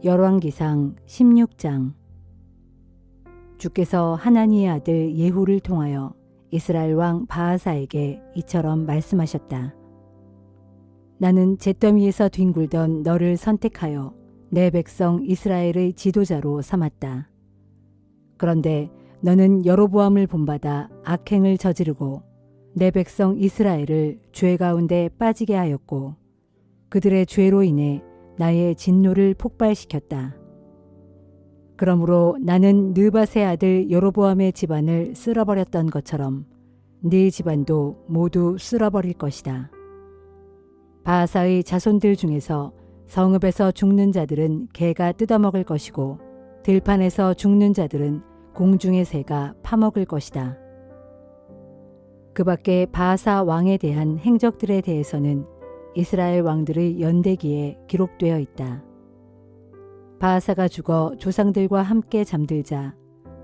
열왕기상 16장. 주께서 하나니의 아들 예후를 통하여 이스라엘 왕 바하사에게 이처럼 말씀하셨다. 나는 잿더미에서 뒹굴던 너를 선택하여 내 백성 이스라엘의 지도자로 삼았다. 그런데 너는 여로보암을 본받아 악행을 저지르고 내 백성 이스라엘을 죄 가운데 빠지게 하였고 그들의 죄로 인해 나의 진노를 폭발시켰다. 그러므로 나는 느밧의 아들 여로보암의 집안을 쓸어버렸던 것처럼 네 집안도 모두 쓸어버릴 것이다. 바하사의 자손들 중에서 성읍에서 죽는 자들은 개가 뜯어먹을 것이고 들판에서 죽는 자들은 공중의 새가 파먹을 것이다. 그 밖에 바하사 왕에 대한 행적들에 대해서는 이스라엘 왕들의 연대기에 기록되어 있다. 바하사가 죽어 조상들과 함께 잠들자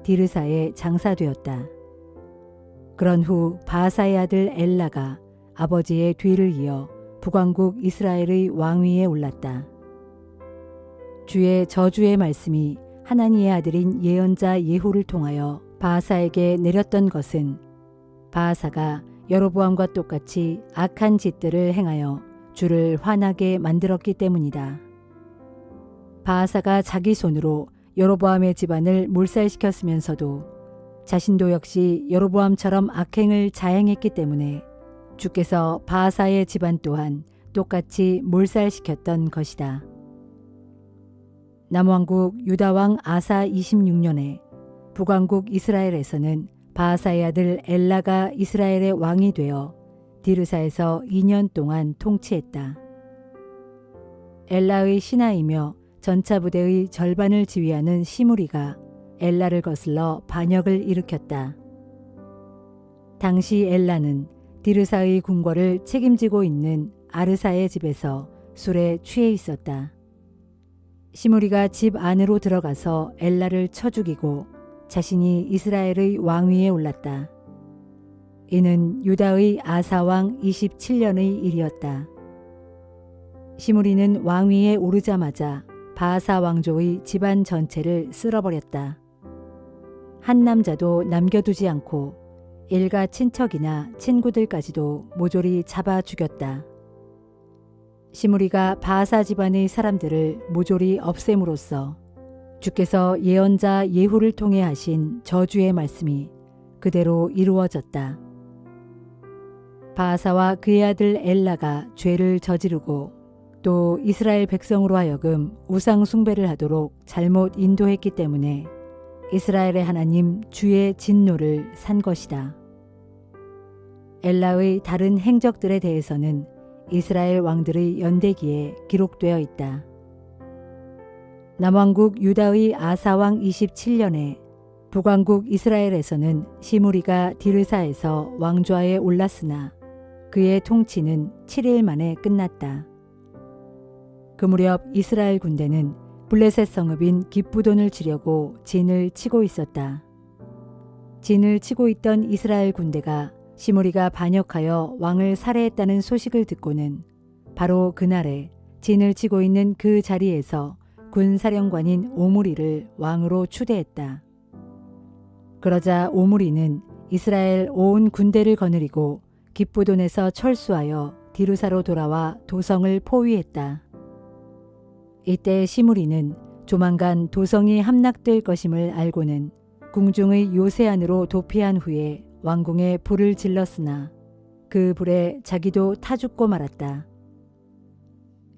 디르사에 장사되었다. 그런 후 바하사의 아들 엘라가 아버지의 뒤를 이어 북왕국 이스라엘의 왕위에 올랐다. 주의 저주의 말씀이 하나니의 아들인 예언자 예후를 통하여 바하사에게 내렸던 것은 바하사가 여로보암과 똑같이 악한 짓들을 행하여 주를 화나게 만들었기 때문이다. 바하사가 자기 손으로 여로보암의 집안을 몰살시켰으면서도 자신도 역시 여로보암처럼 악행을 자행했기 때문에 주께서 바하사의 집안 또한 똑같이 몰살시켰던 것이다. 남왕국 유다왕 아사 26년에 북왕국 이스라엘에서는 바하사의 아들 엘라가 이스라엘의 왕이 되어 디르사에서 2년 동안 통치했다. 엘라의 신하이며 전차부대의 절반을 지휘하는 시므리가 엘라를 거슬러 반역을 일으켰다. 당시 엘라는 디르사의 궁궐을 책임지고 있는 아르사의 집에서 술에 취해 있었다. 시므리가 집 안으로 들어가서 엘라를 쳐 죽이고 자신이 이스라엘의 왕위에 올랐다. 이는 유다의 아사왕 27년의 일이었다. 시므리는 왕위에 오르자마자 바하사 왕조의 집안 전체를 쓸어버렸다. 한 남자도 남겨두지 않고 일가 친척이나 친구들까지도 모조리 잡아 죽였다. 시므리가 바하사 집안의 사람들을 모조리 없앰으로써 주께서 예언자 예후를 통해 하신 저주의 말씀이 그대로 이루어졌다. 바하사와 그의 아들 엘라가 죄를 저지르고 또 이스라엘 백성으로 하여금 우상 숭배를 하도록 잘못 인도했기 때문에 이스라엘의 하나님 주의 진노를 산 것이다. 엘라의 다른 행적들에 대해서는 이스라엘 왕들의 연대기에 기록되어 있다. 남왕국 유다의 아사왕 27년에 북왕국 이스라엘에서는 시므리가 디르사에서 왕좌에 올랐으나 그의 통치는 7일 만에 끝났다. 그 무렵 이스라엘 군대는 블레셋 성읍인 깁부돈을 치려고 진을 치고 있었다. 진을 치고 있던 이스라엘 군대가 시므리가 반역하여 왕을 살해했다는 소식을 듣고는 바로 그날에 진을 치고 있는 그 자리에서 군사령관인 오므리를 왕으로 추대했다. 그러자 오므리는 이스라엘 온 군대를 거느리고 깁부돈에서 철수하여 디르사로 돌아와 도성을 포위했다. 이때 시므리는 조만간 도성이 함락될 것임을 알고는 궁중의 요새 안으로 도피한 후에 왕궁에 불을 질렀으나 그 불에 자기도 타 죽고 말았다.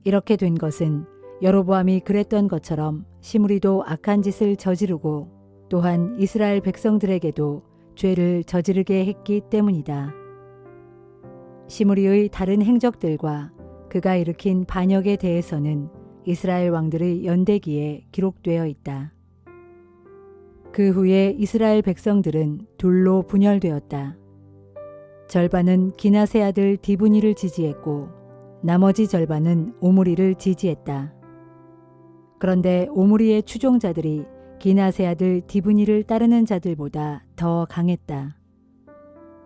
이렇게 된 것은 여로보암이 그랬던 것처럼 시므리도 악한 짓을 저지르고 또한 이스라엘 백성들에게도 죄를 저지르게 했기 때문이다. 시므리의 다른 행적들과 그가 일으킨 반역에 대해서는 이스라엘 왕들의 연대기에 기록되어 있다. 그 후에 이스라엘 백성들은 둘로 분열되었다. 절반은 기낫의 아들 디브니를 지지했고 나머지 절반은 오므리를 지지했다. 그런데 오므리의 추종자들이 기낫의 아들 디브니를 따르는 자들보다 더 강했다.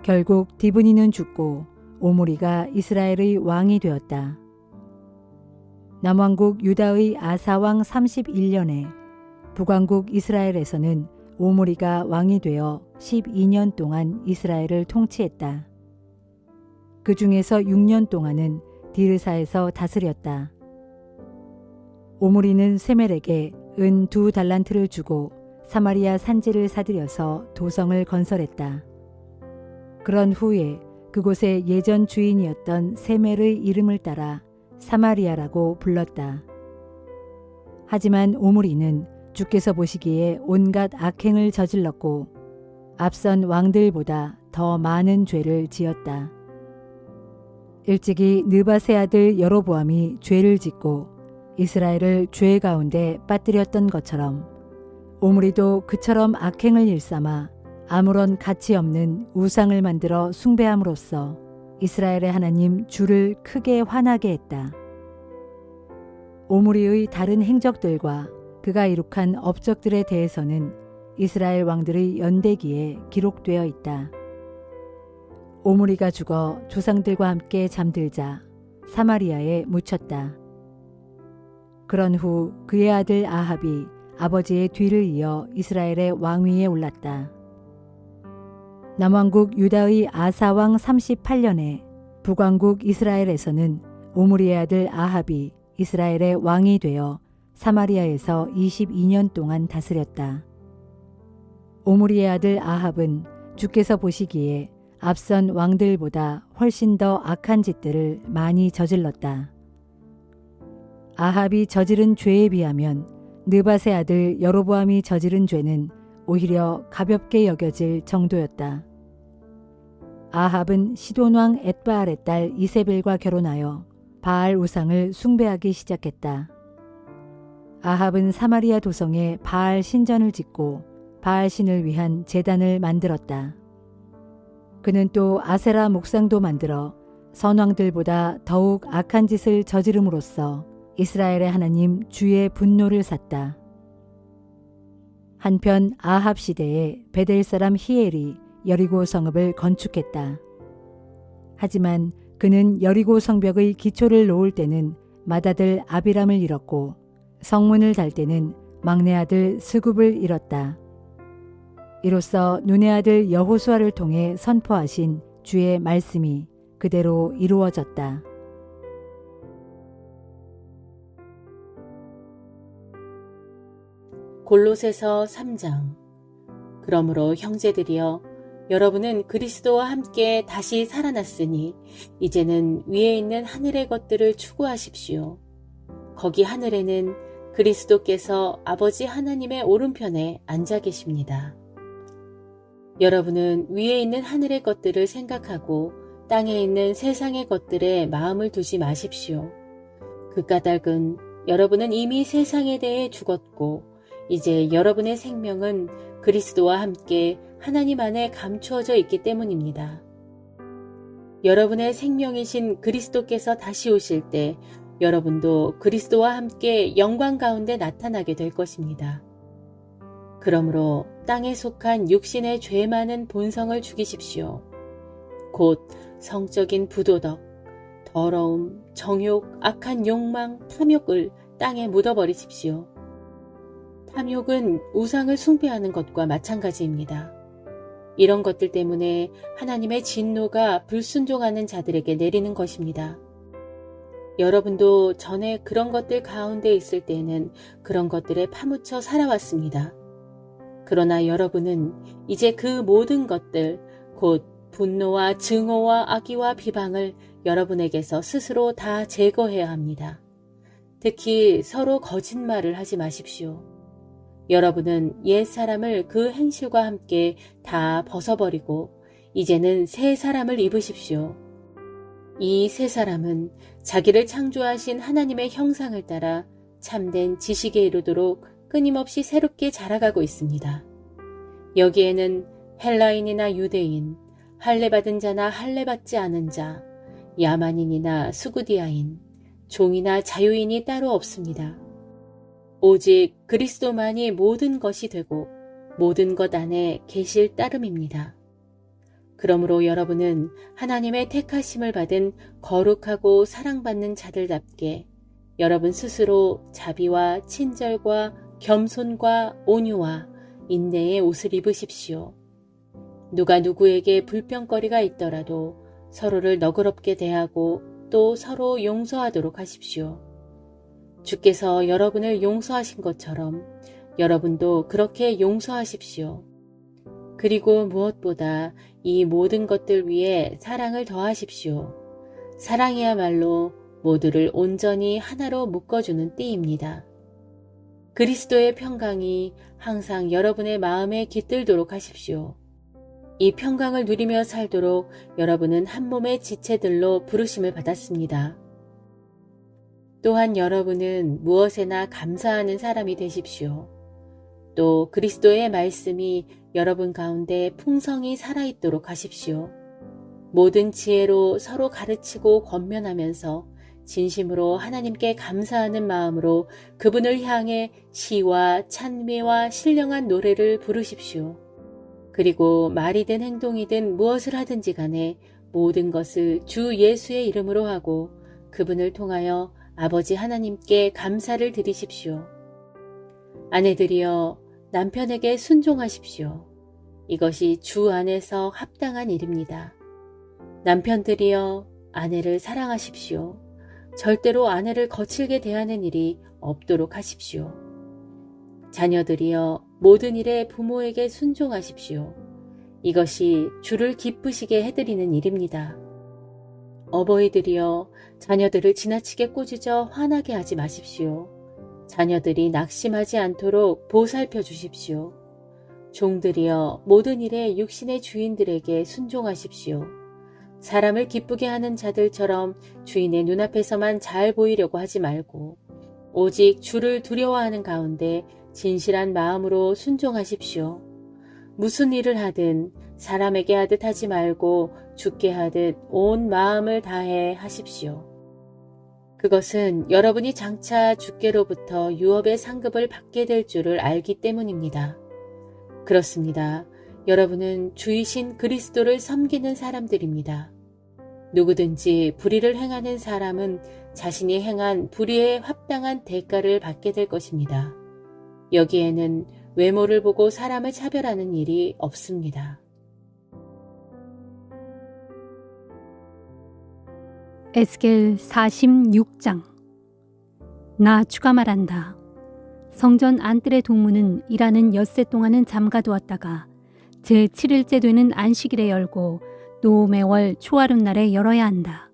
결국 디브니는 죽고 오므리가 이스라엘의 왕이 되었다. 남왕국 유다의 아사왕 31년에 북왕국 이스라엘에서는 오므리가 왕이 되어 12년 동안 이스라엘을 통치했다. 그 중에서 6년 동안은 디르사에서 다스렸다. 오므리는 세멜에게 은 2달란트를 주고 사마리아 산지를 사들여서 도성을 건설했다. 그런 후에 그곳의 예전 주인이었던 세멜의 이름을 따라 사마리아라고 불렀다. 하지만 오므리는 주께서 보시기에 온갖 악행을 저질렀고 앞선 왕들보다 더 많은 죄를 지었다. 일찍이 느밧의 아들 여로보암이 죄를 짓고 이스라엘을 죄 가운데 빠뜨렸던 것처럼 오므리도 그처럼 악행을 일삼아 아무런 가치 없는 우상을 만들어 숭배함으로써 이스라엘의 하나님 주를 크게 화나게 했다. 오므리의 다른 행적들과 그가 이룩한 업적들에 대해서는 이스라엘 왕들의 연대기에 기록되어 있다. 오므리가 죽어 조상들과 함께 잠들자 사마리아에 묻혔다. 그런 후 그의 아들 아합이 아버지의 뒤를 이어 이스라엘의 왕위에 올랐다. 남왕국 유다의 아사왕 38년에 북왕국 이스라엘에서는 오므리의 아들 아합이 이스라엘의 왕이 되어 사마리아에서 22년 동안 다스렸다. 오므리의 아들 아합은 주께서 보시기에 앞선 왕들보다 훨씬 더 악한 짓들을 많이 저질렀다. 아합이 저지른 죄에 비하면 느밧의 아들 여로보암이 저지른 죄는 오히려 가볍게 여겨질 정도였다. 아합은 시돈 왕 엣바알의 딸 이세벨과 결혼하여 바알 우상을 숭배하기 시작했다. 아합은 사마리아 도성에 바알 신전을 짓고 바알 신을 위한 제단을 만들었다. 그는 또 아세라 목상도 만들어 선왕들보다 더욱 악한 짓을 저지름으로써 이스라엘의 하나님 주의 분노를 샀다. 한편 아합 시대에 베델 사람 히엘이 여리고 성읍을 건축했다. 하지만 그는 여리고 성벽의 기초를 놓을 때는 맏아들 아비람을 잃었고 성문을 달 때는 막내 아들 스굽을 잃었다. 이로써 눈의 아들 여호수아를 통해 선포하신 주의 말씀이 그대로 이루어졌다. 골로새서 3장. 그러므로 형제들이여, 여러분은 그리스도와 함께 다시 살아났으니 이제는 위에 있는 하늘의 것들을 추구하십시오. 거기 하늘에는 그리스도께서 아버지 하나님의 오른편에 앉아 계십니다. 여러분은 위에 있는 하늘의 것들을 생각하고 땅에 있는 세상의 것들에 마음을 두지 마십시오. 그 까닭은 여러분은 이미 세상에 대해 죽었고 이제 여러분의 생명은 그리스도와 함께 하나님 안에 감추어져 있기 때문입니다. 여러분의 생명이신 그리스도께서 다시 오실 때 여러분도 그리스도와 함께 영광 가운데 나타나게 될 것입니다. 그러므로 땅에 속한 육신의 죄 많은 본성을 죽이십시오. 곧 성적인 부도덕, 더러움, 정욕, 악한 욕망, 탐욕을 땅에 묻어버리십시오. 탐욕은 우상을 숭배하는 것과 마찬가지입니다. 이런 것들 때문에 하나님의 진노가 불순종하는 자들에게 내리는 것입니다. 여러분도 전에 그런 것들 가운데 있을 때에는 그런 것들에 파묻혀 살아왔습니다. 그러나 여러분은 이제 그 모든 것들, 곧 분노와 증오와 악의와 비방을 여러분에게서 스스로 다 제거해야 합니다. 특히 서로 거짓말을 하지 마십시오. 여러분은 옛 사람을 그 행실과 함께 다 벗어버리고 이제는 새 사람을 입으십시오. 이 새 사람은 자기를 창조하신 하나님의 형상을 따라 참된 지식에 이르도록 끊임없이 새롭게 자라가고 있습니다. 여기에는 헬라인이나 유대인, 할례받은 자나 할례받지 않은 자, 야만인이나 수구디아인, 종이나 자유인이 따로 없습니다. 오직 그리스도만이 모든 것이 되고 모든 것 안에 계실 따름입니다. 그러므로 여러분은 하나님의 택하심을 받은 거룩하고 사랑받는 자들답게 여러분 스스로 자비와 친절과 겸손과 온유와 인내의 옷을 입으십시오. 누가 누구에게 불평거리가 있더라도 서로를 너그럽게 대하고 또 서로 용서하도록 하십시오. 주께서 여러분을 용서하신 것처럼 여러분도 그렇게 용서하십시오. 그리고 무엇보다 이 모든 것들 위에 사랑을 더하십시오. 사랑이야말로 모두를 온전히 하나로 묶어주는 띠입니다. 그리스도의 평강이 항상 여러분의 마음에 깃들도록 하십시오. 이 평강을 누리며 살도록 여러분은 한 몸의 지체들로 부르심을 받았습니다. 또한 여러분은 무엇에나 감사하는 사람이 되십시오. 또 그리스도의 말씀이 여러분 가운데 풍성히 살아있도록 하십시오. 모든 지혜로 서로 가르치고 권면하면서 진심으로 하나님께 감사하는 마음으로 그분을 향해 시와 찬미와 신령한 노래를 부르십시오. 그리고 말이든 행동이든 무엇을 하든지 간에 모든 것을 주 예수의 이름으로 하고 그분을 통하여 아버지 하나님께 감사를 드리십시오. 아내들이여 남편에게 순종하십시오. 이것이 주 안에서 합당한 일입니다. 남편들이여 아내를 사랑하십시오. 절대로 아내를 거칠게 대하는 일이 없도록 하십시오. 자녀들이여 모든 일에 부모에게 순종하십시오. 이것이 주를 기쁘시게 해드리는 일입니다. 어버이들이여 자녀들을 지나치게 꾸짖어 화나게 하지 마십시오. 자녀들이 낙심하지 않도록 보살펴 주십시오. 종들이여 모든 일에 육신의 주인들에게 순종하십시오. 사람을 기쁘게 하는 자들처럼 주인의 눈앞에서만 잘 보이려고 하지 말고 오직 주를 두려워하는 가운데 진실한 마음으로 순종하십시오. 무슨 일을 하든 사람에게 하듯 하지 말고 주께 하듯 온 마음을 다해 하십시오. 그것은 여러분이 장차 주께로부터 유업의 상급을 받게 될 줄을 알기 때문입니다. 그렇습니다. 여러분은 주이신 그리스도를 섬기는 사람들입니다. 누구든지 불의를 행하는 사람은 자신이 행한 불의에 합당한 대가를 받게 될 것입니다. 여기에는 외모를 보고 사람을 차별하는 일이 없습니다. 에스겔 46장. 나 주가 말한다. 성전 안뜰의 동문은 일하는 엿새 동안은 잠가두었다가 제7일째 되는 안식일에 열고 또 매월 초하룻날에 열어야 한다.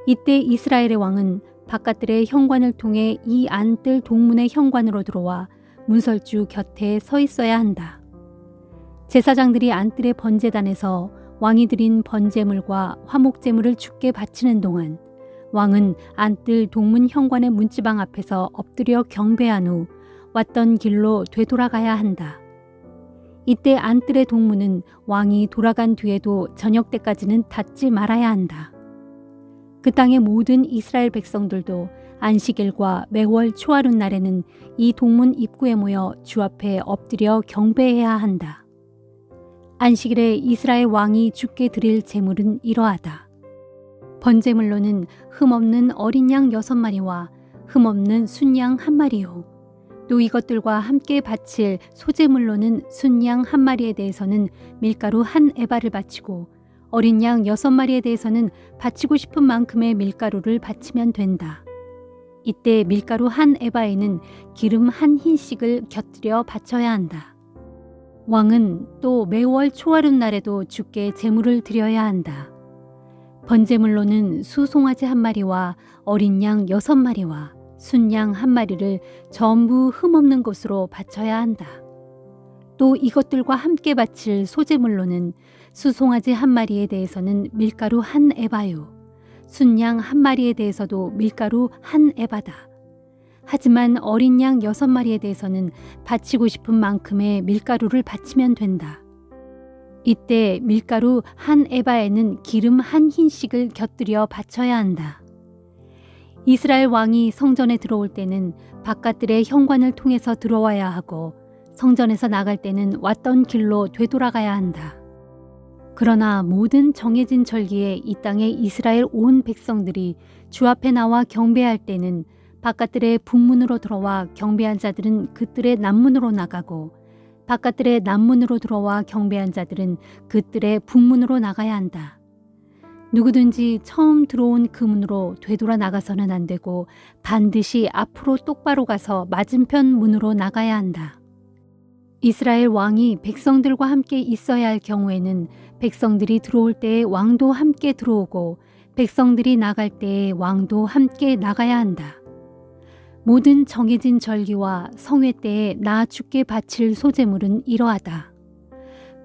이때 이스라엘의 왕은 바깥들의 현관을 통해 이 안뜰 동문의 현관으로 들어와 문설주 곁에 서 있어야 한다. 제사장들이 안뜰의 번제단에서 왕이 드린 번제물과 화목제물을 주께 바치는 동안 왕은 안뜰 동문 현관의 문지방 앞에서 엎드려 경배한 후 왔던 길로 되돌아가야 한다. 이때 안뜰의 동문은 왕이 돌아간 뒤에도 저녁 때까지는 닫지 말아야 한다. 그 땅의 모든 이스라엘 백성들도 안식일과 매월 초하룻날에는 이 동문 입구에 모여 주 앞에 엎드려 경배해야 한다. 안식일에 이스라엘 왕이 주께 드릴 제물은 이러하다. 번제물로는 흠없는 어린 양 6마리와 흠없는 순양 1마리요. 또 이것들과 함께 바칠 소제물로는 순양 1마리에 대해서는 밀가루 1에바를 바치고 어린 양 6마리에 대해서는 바치고 싶은 만큼의 밀가루를 바치면 된다. 이때 밀가루 1에바에는 기름 1흰씩을 곁들여 바쳐야 한다. 왕은 또 매월 초하룻날에도 주께 제물을 드려야 한다. 번제물로는 수송아지 1마리와 어린 양 6마리와 순양 1마리를 전부 흠없는 것으로 바쳐야 한다. 또 이것들과 함께 바칠 소제물로는 수송아지 1마리에 대해서는 밀가루 1에바요. 순양 1마리에 대해서도 밀가루 1에바다. 하지만 어린 양 6마리에 대해서는 바치고 싶은 만큼의 밀가루를 바치면 된다. 이때 밀가루 1에바에는 기름 1흰씩을 곁들여 바쳐야 한다. 이스라엘 왕이 성전에 들어올 때는 바깥들의 현관을 통해서 들어와야 하고 성전에서 나갈 때는 왔던 길로 되돌아가야 한다. 그러나 모든 정해진 절기에 이 땅의 이스라엘 온 백성들이 주 앞에 나와 경배할 때는 바깥들의 북문으로 들어와 경배한 자들은 그들의 남문으로 나가고 바깥들의 남문으로 들어와 경배한 자들은 그들의 북문으로 나가야 한다. 누구든지 처음 들어온 그 문으로 되돌아 나가서는 안 되고 반드시 앞으로 똑바로 가서 맞은편 문으로 나가야 한다. 이스라엘 왕이 백성들과 함께 있어야 할 경우에는 백성들이 들어올 때에 왕도 함께 들어오고 백성들이 나갈 때에 왕도 함께 나가야 한다. 모든 정해진 절기와 성회 때에 나 주께 바칠 소제물은 이러하다.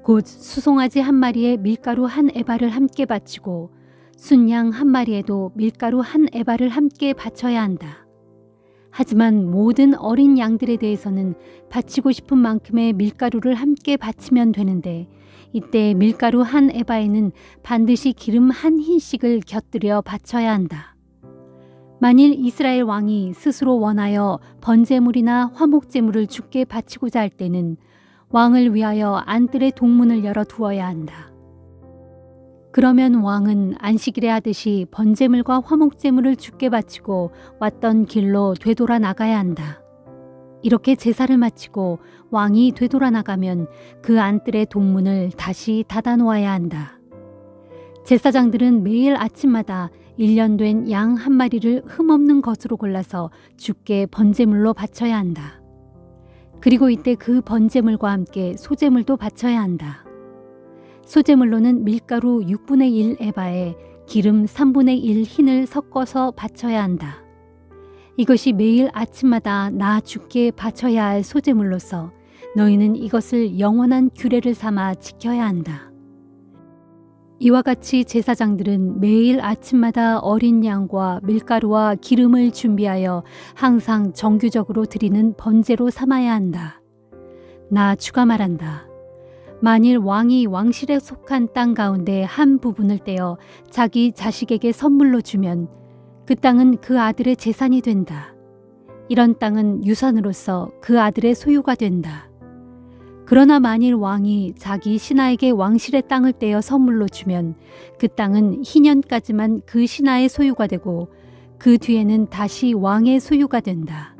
곧 수송아지 한 마리에 밀가루 한 에바를 함께 바치고 순양 한 마리에도 밀가루 한 에바를 함께 바쳐야 한다. 하지만 모든 어린 양들에 대해서는 바치고 싶은 만큼의 밀가루를 함께 바치면 되는데 이때 밀가루 한 에바에는 반드시 기름 한 흰씩을 곁들여 바쳐야 한다. 만일 이스라엘 왕이 스스로 원하여 번제물이나 화목제물을 주께 바치고자 할 때는 왕을 위하여 안뜰의 동문을 열어 두어야 한다. 그러면 왕은 안식일에 하듯이 번제물과 화목제물을 주께 바치고 왔던 길로 되돌아 나가야 한다. 이렇게 제사를 마치고 왕이 되돌아 나가면 그 안뜰의 동문을 다시 닫아 놓아야 한다. 제사장들은 매일 아침마다 1년 된 양 한 마리를 흠없는 것으로 골라서 주께 번제물로 바쳐야 한다. 그리고 이때 그 번제물과 함께 소제물도 바쳐야 한다. 소제물로는 밀가루 6분의 1 에바에 기름 3분의 1 흰을 섞어서 바쳐야 한다. 이것이 매일 아침마다 나 주께 바쳐야 할 소제물로서 너희는 이것을 영원한 규례를 삼아 지켜야 한다. 이와 같이 제사장들은 매일 아침마다 어린 양과 밀가루와 기름을 준비하여 항상 정규적으로 드리는 번제로 삼아야 한다. 나 주가 말한다. 만일 왕이 왕실에 속한 땅 가운데 한 부분을 떼어 자기 자식에게 선물로 주면 그 땅은 그 아들의 재산이 된다. 이런 땅은 유산으로서 그 아들의 소유가 된다. 그러나 만일 왕이 자기 신하에게 왕실의 땅을 떼어 선물로 주면 그 땅은 희년까지만 그 신하의 소유가 되고 그 뒤에는 다시 왕의 소유가 된다.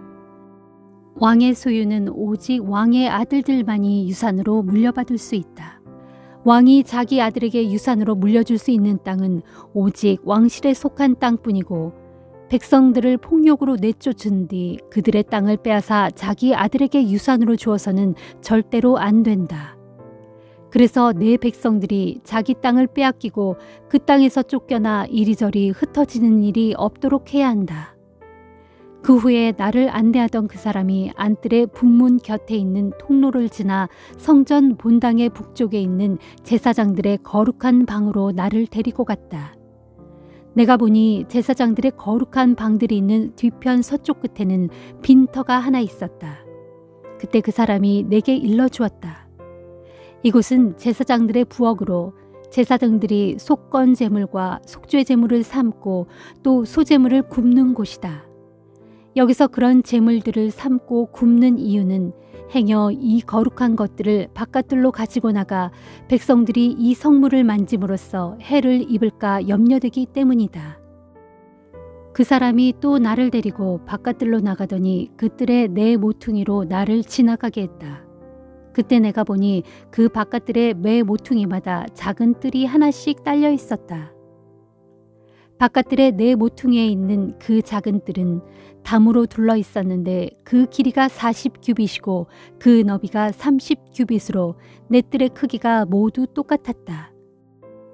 왕의 소유는 오직 왕의 아들들만이 유산으로 물려받을 수 있다. 왕이 자기 아들에게 유산으로 물려줄 수 있는 땅은 오직 왕실에 속한 땅뿐이고 백성들을 폭력으로 내쫓은 뒤 그들의 땅을 빼앗아 자기 아들에게 유산으로 주어서는 절대로 안 된다. 그래서 내 백성들이 자기 땅을 빼앗기고 그 땅에서 쫓겨나 이리저리 흩어지는 일이 없도록 해야 한다. 그 후에 나를 안내하던 그 사람이 안뜰의 북문 곁에 있는 통로를 지나 성전 본당의 북쪽에 있는 제사장들의 거룩한 방으로 나를 데리고 갔다. 내가 보니 제사장들의 거룩한 방들이 있는 뒤편 서쪽 끝에는 빈터가 하나 있었다. 그때 그 사람이 내게 일러주었다. 이곳은 제사장들의 부엌으로 제사장들이 속건 제물과 속죄 제물을 삶고 또 소제물을 굽는 곳이다. 여기서 그런 제물들을 삶고 굽는 이유는 행여 이 거룩한 것들을 바깥들로 가지고 나가 백성들이 이 성물을 만짐으로써 해를 입을까 염려되기 때문이다. 그 사람이 또 나를 데리고 바깥들로 나가더니 그 뜰에 내 모퉁이로 나를 지나가게 했다. 그때 내가 보니 그 바깥들의 매 모퉁이마다 작은 뜰이 하나씩 딸려 있었다. 바깥들의 내 모퉁이에 있는 그 작은 뜰은 담으로 둘러 있었는데 그 길이가 40규빗이고 그 너비가 30규빗으로 내 뜰의 크기가 모두 똑같았다.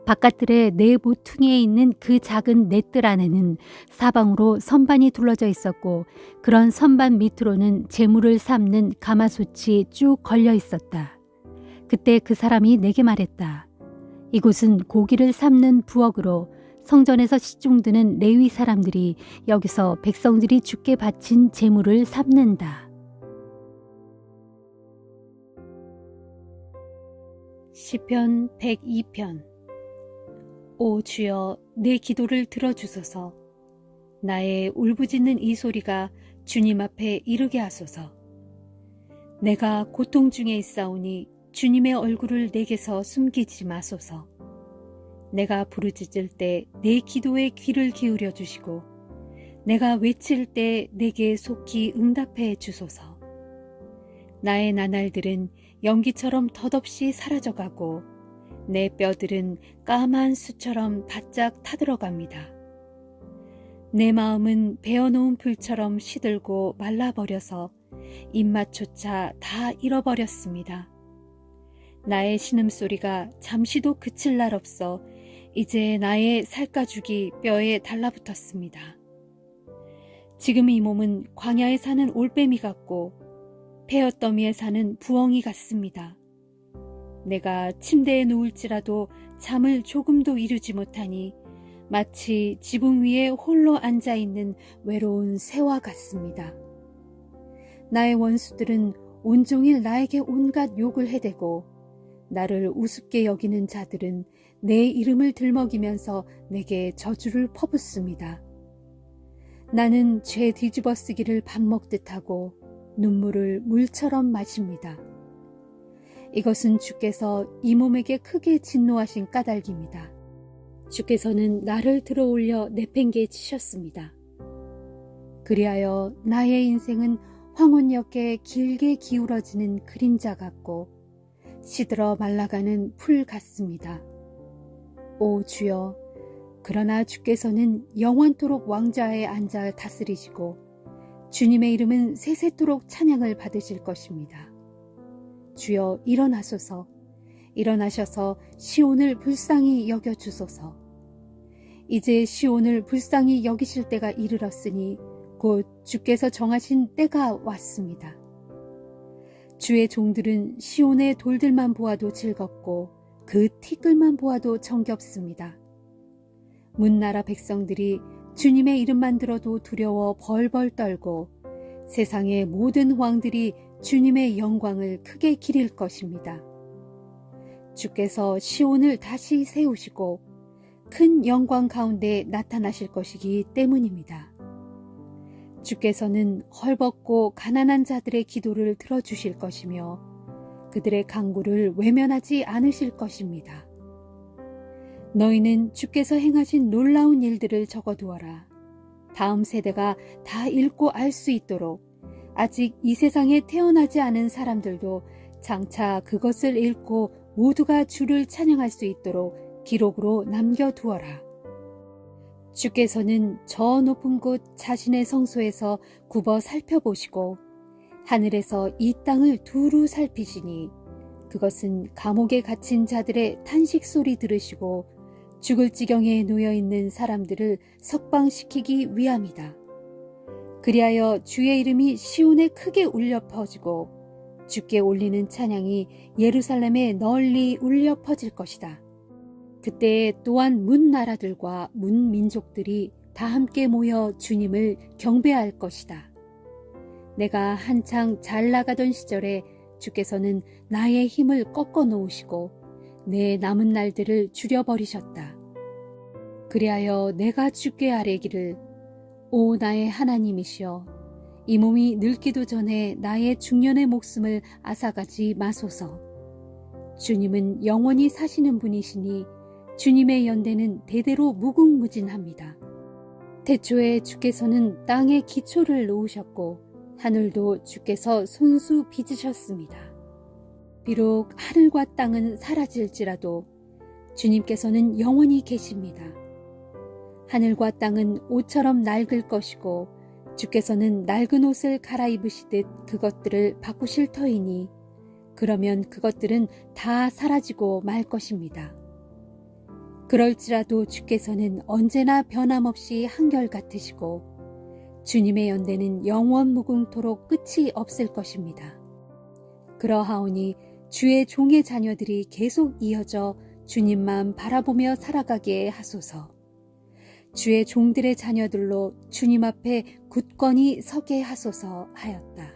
바깥뜰의 내 모퉁이에 있는 그 작은 내 뜰 안에는 사방으로 선반이 둘러져 있었고 그런 선반 밑으로는 재물을 삶는 가마솥이 쭉 걸려 있었다. 그때 그 사람이 내게 말했다. 이곳은 고기를 삶는 부엌으로 성전에서 시중드는 레위 사람들이 여기서 백성들이 주께 바친 제물을 삶는다. 시편 102편. 오 주여, 내 기도를 들어주소서. 나의 울부짖는 이 소리가 주님 앞에 이르게 하소서. 내가 고통 중에 있사오니 주님의 얼굴을 내게서 숨기지 마소서. 내가 부르짖을 때 내 기도에 귀를 기울여 주시고 내가 외칠 때 내게 속히 응답해 주소서. 나의 나날들은 연기처럼 덧없이 사라져가고 내 뼈들은 까만 수처럼 바짝 타들어갑니다. 내 마음은 베어놓은 풀처럼 시들고 말라버려서 입맛조차 다 잃어버렸습니다. 나의 신음소리가 잠시도 그칠 날 없어 이제 나의 살가죽이 뼈에 달라붙었습니다. 지금 이 몸은 광야에 사는 올빼미 같고 폐허더미에 사는 부엉이 같습니다. 내가 침대에 누울지라도 잠을 조금도 이루지 못하니 마치 지붕 위에 홀로 앉아있는 외로운 새와 같습니다. 나의 원수들은 온종일 나에게 온갖 욕을 해대고 나를 우습게 여기는 자들은 내 이름을 들먹이면서 내게 저주를 퍼붓습니다. 나는 죄 뒤집어쓰기를 밥 먹듯 하고 눈물을 물처럼 마십니다. 이것은 주께서 이 몸에게 크게 진노하신 까닭입니다. 주께서는 나를 들어올려 내팽개에 치셨습니다. 그리하여 나의 인생은 황혼역에 길게 기울어지는 그림자 같고 시들어 말라가는 풀 같습니다. 오 주여, 그러나 주께서는 영원토록 왕좌에 앉아 다스리시고 주님의 이름은 세세토록 찬양을 받으실 것입니다. 주여 일어나소서, 일어나셔서 시온을 불쌍히 여겨주소서. 이제 시온을 불쌍히 여기실 때가 이르렀으니 곧 주께서 정하신 때가 왔습니다. 주의 종들은 시온의 돌들만 보아도 즐겁고 그 티끌만 보아도 정겹습니다. 문나라 백성들이 주님의 이름만 들어도 두려워 벌벌 떨고 세상의 모든 왕들이 주님의 영광을 크게 기릴 것입니다. 주께서 시온을 다시 세우시고 큰 영광 가운데 나타나실 것이기 때문입니다. 주께서는 헐벗고 가난한 자들의 기도를 들어주실 것이며 그들의 간구를 외면하지 않으실 것입니다. 너희는 주께서 행하신 놀라운 일들을 적어두어라. 다음 세대가 다 읽고 알 수 있도록 아직 이 세상에 태어나지 않은 사람들도 장차 그것을 읽고 모두가 주를 찬양할 수 있도록 기록으로 남겨두어라. 주께서는 저 높은 곳 자신의 성소에서 굽어 살펴보시고 하늘에서 이 땅을 두루 살피시니 그것은 감옥에 갇힌 자들의 탄식 소리 들으시고 죽을 지경에 놓여있는 사람들을 석방시키기 위함이다. 그리하여 주의 이름이 시온에 크게 울려 퍼지고 주께 올리는 찬양이 예루살렘에 널리 울려 퍼질 것이다. 그때 또한 문 나라들과 문 민족들이 다 함께 모여 주님을 경배할 것이다. 내가 한창 잘 나가던 시절에 주께서는 나의 힘을 꺾어 놓으시고 내 남은 날들을 줄여버리셨다. 그리하여 내가 주께 아뢰기를 오 나의 하나님이시여, 이 몸이 늙기도 전에 나의 중년의 목숨을 앗아가지 마소서. 주님은 영원히 사시는 분이시니 주님의 연대는 대대로 무궁무진합니다. 태초에 주께서는 땅에 기초를 놓으셨고 하늘도 주께서 손수 빚으셨습니다. 비록 하늘과 땅은 사라질지라도 주님께서는 영원히 계십니다. 하늘과 땅은 옷처럼 낡을 것이고 주께서는 낡은 옷을 갈아입으시듯 그것들을 바꾸실 터이니 그러면 그것들은 다 사라지고 말 것입니다. 그럴지라도 주께서는 언제나 변함없이 한결같으시고 주님의 연대는 영원 무궁토록 끝이 없을 것입니다. 그러하오니 주의 종의 자녀들이 계속 이어져 주님만 바라보며 살아가게 하소서. 주의 종들의 자녀들로 주님 앞에 굳건히 서게 하소서 하였다.